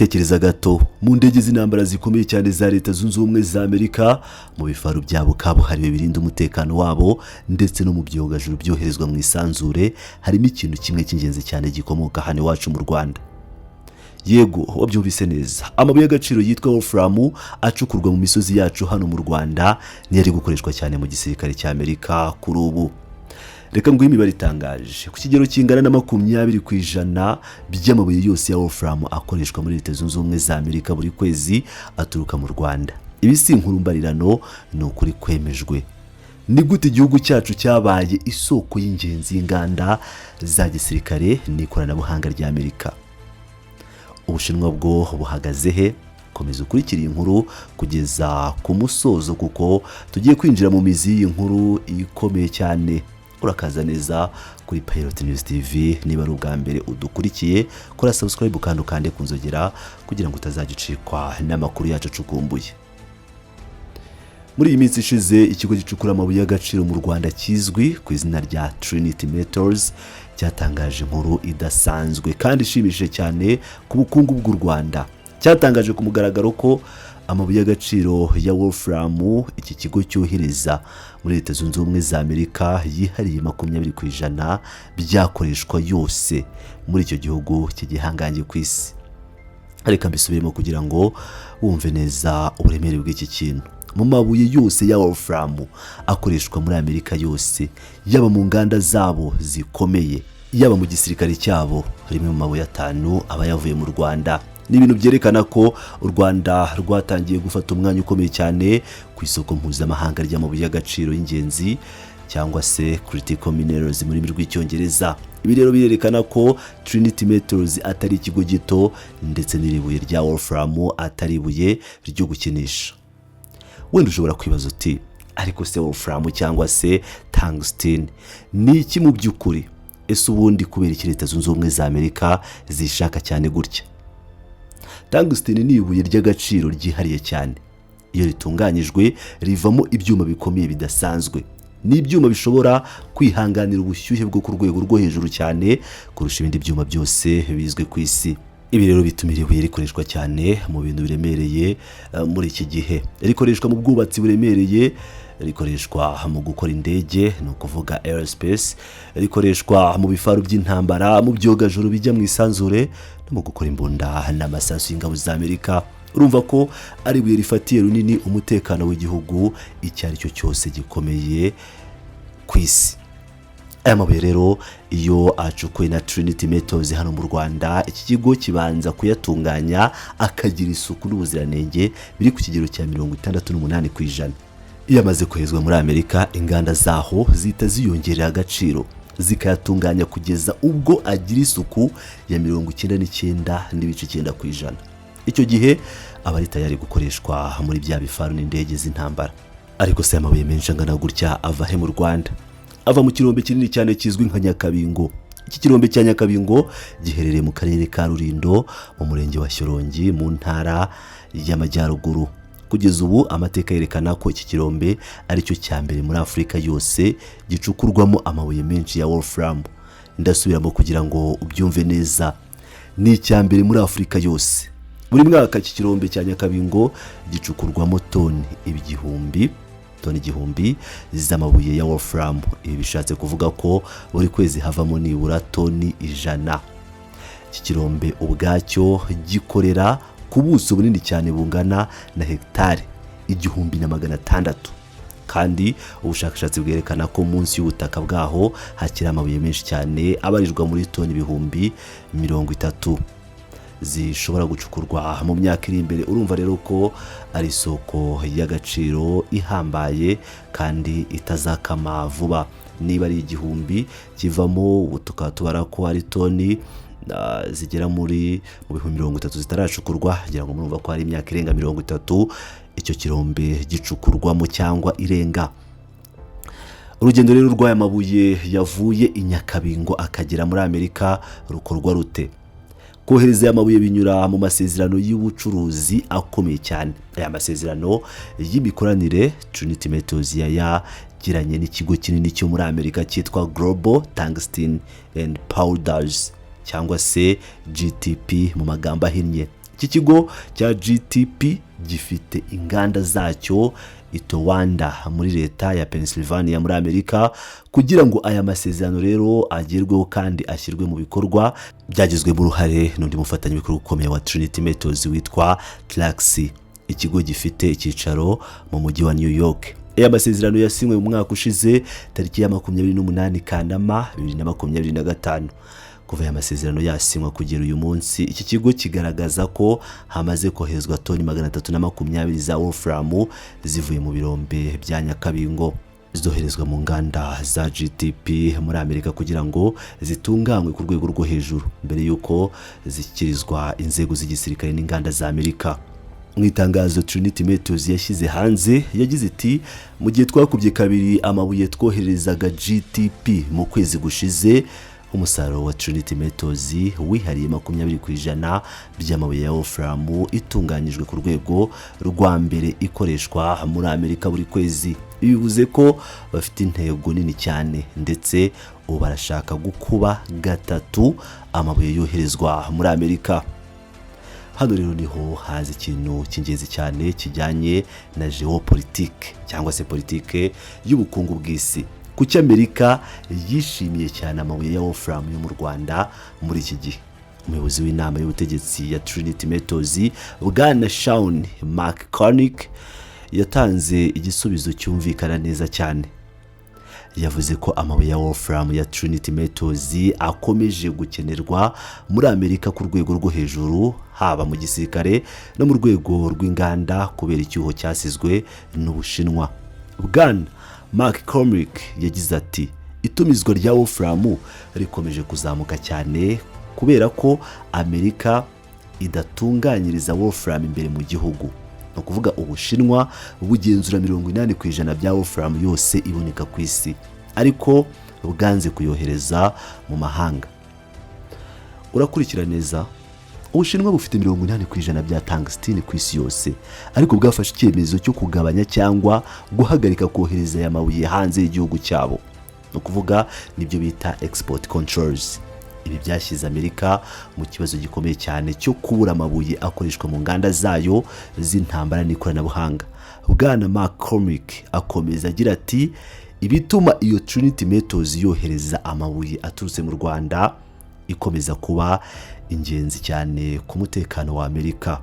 Tekereza gato mu ndege z'intambara zikomeye cyane za Leta Zunze Ubumwe za Amerika, mu bifaru byabo kabuhariwe birinda umutekano wabo ndetse no mu byogajuru byoherezwa mu isanzure, harimo ikintu kimwe cy'ingenzi cyane gikomoka hano iwacu mu Rwanda. Yego wabyumvise neza, amabuye y'agaciro yitwa Wolfram acukurwa mu misozi yacu hano mu Rwanda niyo ari gukoreshwa cyane mu gisirikare cya Amerika kuri ubu. Reka nguhe imibare itangaje, ku kigero kingana na 20% by'amabuye yose ya Wolfram akoreshwa muri Leta Zunze Ubumwe za Amerika buri kwezi aturuka mu Rwanda. Ibi si inkuru mbarirano, ni ukuri kwemejwe. Ni gute igihugu cyacu cyabaye isoko y'ingenzi y'inganda za gisirikare n'ikoranabuhanga rya Amerika? Ubushinwa bwo buhagaze he? Komeza ukurikira inkuru kugeza ku musozo, kuko tugiye kwinjira mu mizi y'inkuru ikomeye cyane. Urakaza neza kuri Pilot News TV. Niba ari ubwa mbere udukurikiye, kora subscribe kandi ukande kunzogera kugira ngo utazagicikwa n'amakuru yacu acukumbuye. Muri iyi minsi ishize, ikigo gicukura amabuye y'agaciro mu Rwanda kizwi ku izina rya Trinity Metals cyatangaje inkuru idasanzwe kandi ishimishije cyane ku bukungu bw'u Rwanda. Cyatangaje ku mugaragaro ko amabuye y'agaciro ya Wolfram iki kigo cyohereza muri Leta Zunze Ubumwe za Amerika yihariye 20% byakoreshwa yose muri icyo gihugu cy'igihangange ku isi. Reka mbisubiremo kugira ngo wumve neza uburemere bw'iki kintu. Mu mabuye yose ya Wolfram akoreshwa muri Amerika yose, yaba mu nganda zabo zikomeye, yaba mu gisirikare cyabo, rimwe mu mabuye 5 aba yavuye mu Rwanda. Ni ibintu byerekana ko u Rwanda rwatangiye gufata umwanya ukomeye cyane ku isoko mpuzamahanga ry'amabuye y'agaciro y'ingenzi, cyangwa se critical minerals mu rurimi rw'icyongereza. Ibi rero birerekana ko Trinity Metals atari ikigo gito, ndetse n'iribuye rya Wolfram atari ibuye ryo gukinisha. Wenda ushobora kwibaza uti, ariko se Wolfram cyangwa se tungsten ni iki mu by'ukuri? Ese ubundi kubera iki Leta Zunze Ubumwe za Amerika zishaka cyane gutya? Tungsten ni ibuye ry'agaciro ryihariye cyane. Iyo ritunganyijwe rivamo ibyuma bikomeye bidasanzwe. Ni ibyuma bishobora kwihanganira ubushyuhe bwo ku rwego rwo hejuru cyane kurusha ibindi byuma byose bizwe ku isi. Ibi rero bituma ibuye rikoreshwa cyane mu bintu biremereye muri iki gihe. Rikoreshwa mu bwubatsi buremereye, rikoreshwa mu gukora indege, no kuvuga aerospace, rikoreshwa mu bifaru by'intambara, mu byogajuru bijya mu isanzure, no mu gukora imbunda n'amasasu y'ingabo za Amerika. Urumva ko ari ibuye rifatiye runini umutekano w'igihugu icyo ari cyo cyose gikomeye ku isi. Aya mabuye rero iyo acukuwe na Trinity Metals hano mu Rwanda, iki kigo kibanza kuyatunganya akagira isuku n'ubuziranenge biri ku kigero cya 68%. Iyo amaze koherezwa muri Amerika, inganda zaho zita ziyongerera agaciro, zikayatunganya kugeza ubwo agira isuku ya 99.9%. Icyo gihe aba ari tayari gukoreshwa muri bya bifaru n'indege z'intambara. Ariko se amabuye menshi angana gutya ava he mu Rwanda? Ava mu kirombe kinini cyane kizwi nka Nyakabingo. Iki kirombe cya Nyakabingo giherereye mu karere ka Rulindo, mu murenge wa Shyorongi, mu ntara y'Amajyaruguru. Kugeza ubu amateka yerekana ko iki kirombe ari cyo cya mbere muri Afurika yose gicukurwamo amabuye menshi ya Wolfram. Ndasubiramo kugira ngo ubyumve neza, ni icya mbere muri Afurika yose. Buri mwaka iki kirombe cya Nyakabingo gicukurwamo toni igihumbi z'amabuye ya Wolfram. Ibi bishatse kuvuga ko buri kwezi havamo nibura toni 100. Iki kirombe ubwacyo gikorera ku buso bunini cyane bungana na hegitari 1,600, kandi ubushakashatsi bwerekana ko munsi y'ubutaka bwaho hakiri amabuye menshi cyane abarizwa muri toni 30,000 zishobora gucukurwa mu myaka iri imbere. Urumva rero ko ari isoko y'agaciro ihambaye kandi itazakama vuba. Niba ari 1,000 kivamo, ubu tukaba tubara ko ari toni zigera muri 30,000 zitaracukurwa, kugira ngo murumva ko hari imyaka irenga 30 icyo kirombe gicukurwamo cyangwa irenga. Urugendo rero rw'aya mabuye yavuye i Nyakabingo akagera muri Amerika rukorwa rute? Kohereza aya mabuye binyura mu masezerano y'ubucuruzi akomeye cyane. Aya masezerano y'imikoranire Trinity Metals yagiranye n'ikigo kinini cyo muri Amerika cyitwa Global Tungsten and Powders, cyangwa se GTP mu magambo ahinnye. iki kigo cya GTP gifite inganda zacyo i Towanda muri leta ya Pennsylvania muri Amerika. Kugira ngo aya masezerano rero agerweho kandi ashyirwe mu bikorwa, byagizwemo uruhare n'undi mufatanyabikorwa ukomeye wa Trinity Metals witwa Traxy, ikigo gifite icyicaro mu mujyi wa New York. Aya masezerano yasinywe mu mwaka ushize tariki ya 28 Kanama 2025. Kuva aya masezerano yasinywa kugera uyu munsi, iki kigo kigaragaza ko hamaze koherezwa toni 320 za wolfram zivuye mu birombe bya Nyakabingo, zoherezwa mu nganda za GTP muri Amerika kugira ngo zitunganywe ku rwego rwo hejuru mbere yuko zishyikirizwa inzego z'igisirikare n'inganda za Amerika. Mu itangazo Trinity Metals yashyize hanze yagize iti, mu gihe twakubye kabiri amabuye twoherezaga GTP mu kwezi gushize, umusaruro wa Trinity Metals wihariye 20% by'amabuye ya wolfram itunganyijwe ku rwego rwa mbere ikoreshwa muri Amerika buri kwezi. Bivuze ko bafite intego nini cyane, ndetse ubu barashaka gukuba gatatu amabuye yoherezwa muri Amerika. Hano rero niho haza ikintu cy'ingenzi cyane kijyanye na geopolitique cyangwa se politike y'ubukungu bw'isi. Kuki Amerika yishimiye cyane amabuye ya wolfram yo mu Rwanda muri iki gihe? Umuyobozi w'inama y'ubutegetsi ya Trinity Metals Bwana Sean McCormick yatanze igisubizo cyumvikana neza cyane. Yavuze ko amabuye ya wolfram ya Trinity Metals akomeje gukenerwa muri Amerika ku rwego rwo hejuru, haba mu gisirikare no mu rwego rw'inganda kubera icyuho cyasizwe n'Ubushinwa. Bwana McCormick yagize ati, itumizwa rya wolfram rikomeje kuzamuka cyane kubera ko Amerika idatunganyiriza wolfram imbere mu gihugu. No kuvuga Ubushinwa bugenzura 80% bya wolfram yose iboneka ku isi, ariko bwanze kuyohereza mu mahanga. Urakurikira neza, Ubushinwa bufite 80% bya tungsten ku isi yose, ariko bwafashe icyemezo cyo kugabanya cyangwa guhagarika kohereza aya mabuye hanze y'igihugu cyabo. No kuvuga nibyo bita export controls. Ibi byashyize Amerika mu kibazo gikomeye cyane cyo kubura amabuye akoreshwa mu nganda zayo z'intambara n'ikoranabuhanga. Bwana McCormick akomeza agira ati, ibituma iyo Trinity Metals yohereza amabuye aturutse mu Rwanda ikomeza kuba ingenzi cyane ku mutekano wa Amerika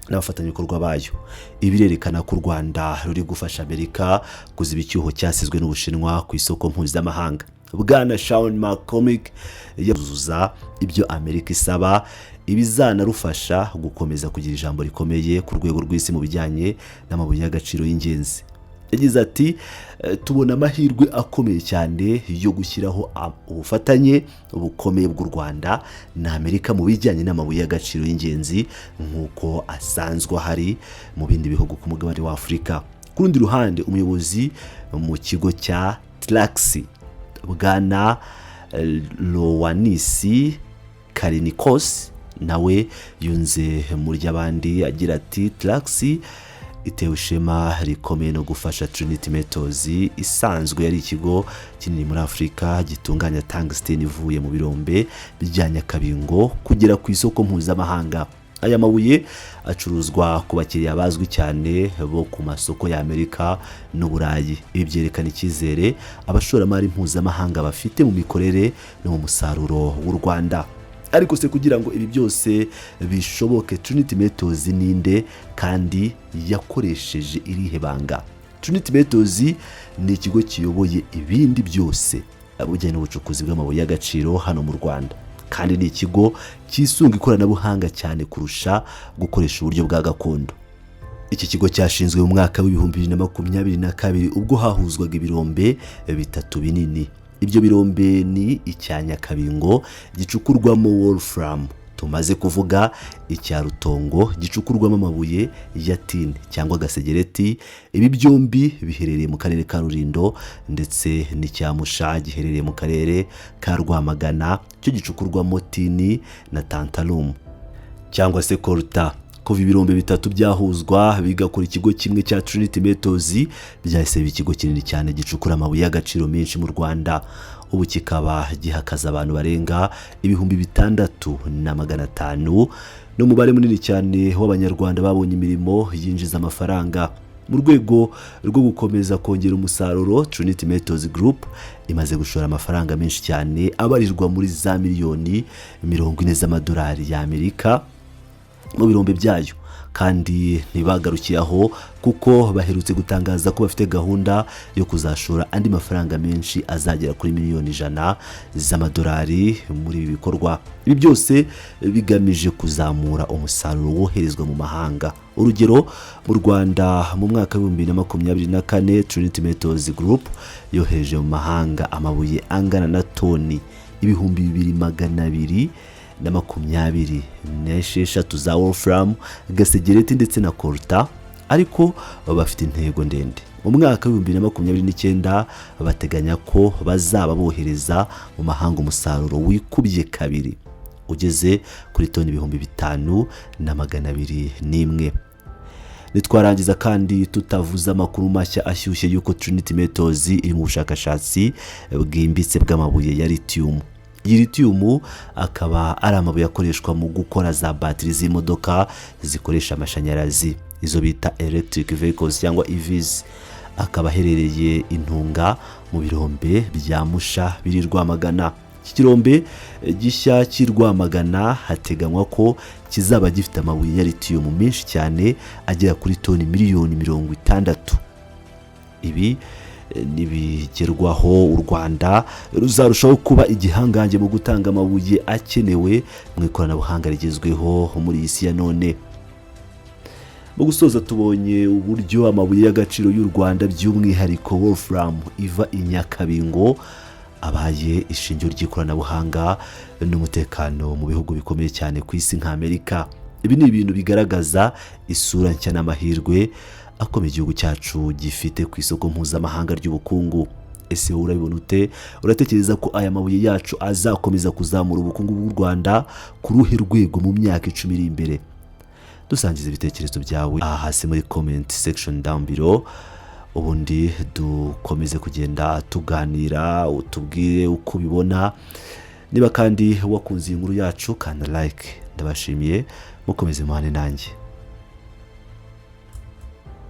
n'abafatanyabikorwa bayo. Ibirerekana ko u Rwanda ruri gufasha Amerika kuziba icyuho cyasizwe n'Ubushinwa ku isoko mpuzamahanga. Bwana Sean McCormick yavuze ibyo Amerika isaba ibizanarufasha gukomeza kugira ijambo rikomeye ku rwego rw'isi mu bijyanye n'amabuye y'agaciro y'ingenzi. Yagize ati, tubona amahirwe akomeye cyane yo gushyiraho ubufatanye bukomeye bw'u Rwanda na Amerika mu bijyanye n'amabuye y'agaciro y'ingenzi nk'uko asanzwe hari mu bindi bihugu ku mugabane wa Afurika. Ku rundi ruhande, umuyobozi mu kigo cya Traxy Bwana Lowanisi Karinikos nawe yunze muri y'abandi agira ati, Traxy itewe ishema rikomeye no gufasha Trinity Metals isanzwe yari ikigo kinini muri Afurika gitunganya tungsten ivuye mu birombe bya Nyakabingo kugera ku isoko mpuzamahanga. Aya mabuye acuruzwa ku bakiriya bazwi cyane bo ku masoko ya Amerika n'Uburayi. Ibi byerekana icyizere abashoramari mpuzamahanga bafite mu mikorere no mu musaruro w'u Rwanda. Ariko se kugira ngo ibi byose bishoboke, Trinity Metals ninde kandi yakoresheje irihe banga? Trinity Metals ni ikigo kiyoboye ibindi byose abujyanye n'ubucukuzi bw'amabuye y'agaciro hano mu Rwanda, kandi ni ikigo kisunga ikoranabuhanga cyane kurusha gukoresha uburyo bwa gakondo. Iki kigo cyashinzwe mu mwaka w'ibihumbi 2022 ubwo hahuzwaga ibirombe bitatu binini. Ibyo birombe ni icya Nyakabingo gicukurwamo wolfram tumaze kuvuga, icya Rutongo gicukurwamo amabuye ya tin cyangwa gasegereti. Ibi byombi biherereye mu karere ka Rulindo, ndetse n'icya Musha giherereye mu karere ka Rwamagana cyo gicukurwamo tin na tantalum cyangwa se colta. Kuva ibirombe bitatu byahuzwa bigakora ikigo kimwe cya Trinity Metals, byahise ikigo kinini cyane gicukura amabuye y'agaciro menshi mu Rwanda. ubu kikaba gihakaza abantu barenga 6,500 n'umubare munini cyane w'abanyarwanda babonye imirimo yinjiza amafaranga. Mu rwego rwo gukomeza kongera umusaruro, Trinity Metals Group imaze gushora amafaranga menshi cyane abarirwa muri za miliyoni 40 z'amadolari y'Amerika mu birombe byayo, kandi ntibagarukiye aho kuko baherutse gutangaza ko bafite gahunda yo kuzashora andi mafaranga menshi azagera kuri miliyoni 100 z'amadolari muri ibi bikorwa. Ibi byose bigamije kuzamura umusaruro woherezwa mu mahanga. Urugero, mu Rwanda mu mwaka wa 2024 Trinity Metals Group yohereje mu mahanga amabuye angana na toni 2,226 za wolfram, gasegereti ndetse na colta, ariko bafite intego ndende. Mu mwaka wa 2029 bateganya ko bazaba bohereza mu mahanga umusaruro wikubye kabiri ugeze kuri toni 5,201. Nitwarangiza kandi tutavuza amakuru mashya ashyushye yuko Trinity Metals iri mu bushakashatsi bwimbitse bw'amabuye ya lithium. Iyi lithium akaba ari amabuye akoreshwa mu gukora za battery z'imodoka zikoresha amashanyarazi, izo bita electric vehicles cyangwa EVs. Akaba aherereye Intunga mu birombe bya Musha biri Rwamagana. Iki kirombe gishya cy'i Rwamagana hateganywa ko kizaba gifite amabuye ya lithium menshi cyane agera kuri toni miliyoni 60. Ibi nibigerwaho u Rwanda ruzarushaho kuba igihangange mu gutanga amabuye akenewe mu ikoranabuhanga rigezweho muri iyi si ya none. Mu gusoza, tubonye uburyo amabuye y'agaciro y'u Rwanda by'umwihariko wolfram iva i Nyakabingo abaye ishingiro ry'ikoranabuhanga n'umutekano mu bihugu bikomeye cyane ku isi nka Amerika. Ibi ni ibintu bigaragaza isura nshya n'amahirwe akomeye igihugu cyacu gifite ku isoko mpuzamahanga ry'ubukungu. Ese urabibona ute? Uratekereza ko aya mabuye yacu azakomeza kuzamura ubukungu bw'u Rwanda ku ruhe rwego mu myaka 10 iri imbere? Dusangiza ibitekerezo byawe aha hasi muri comment section down below, ubundi dukomeze kugenda tuganira, utubwire uko bibona. Niba kandi wakunze inkuru yacu, kana like. Ndabashimiye, mukomeze muhane nanjye.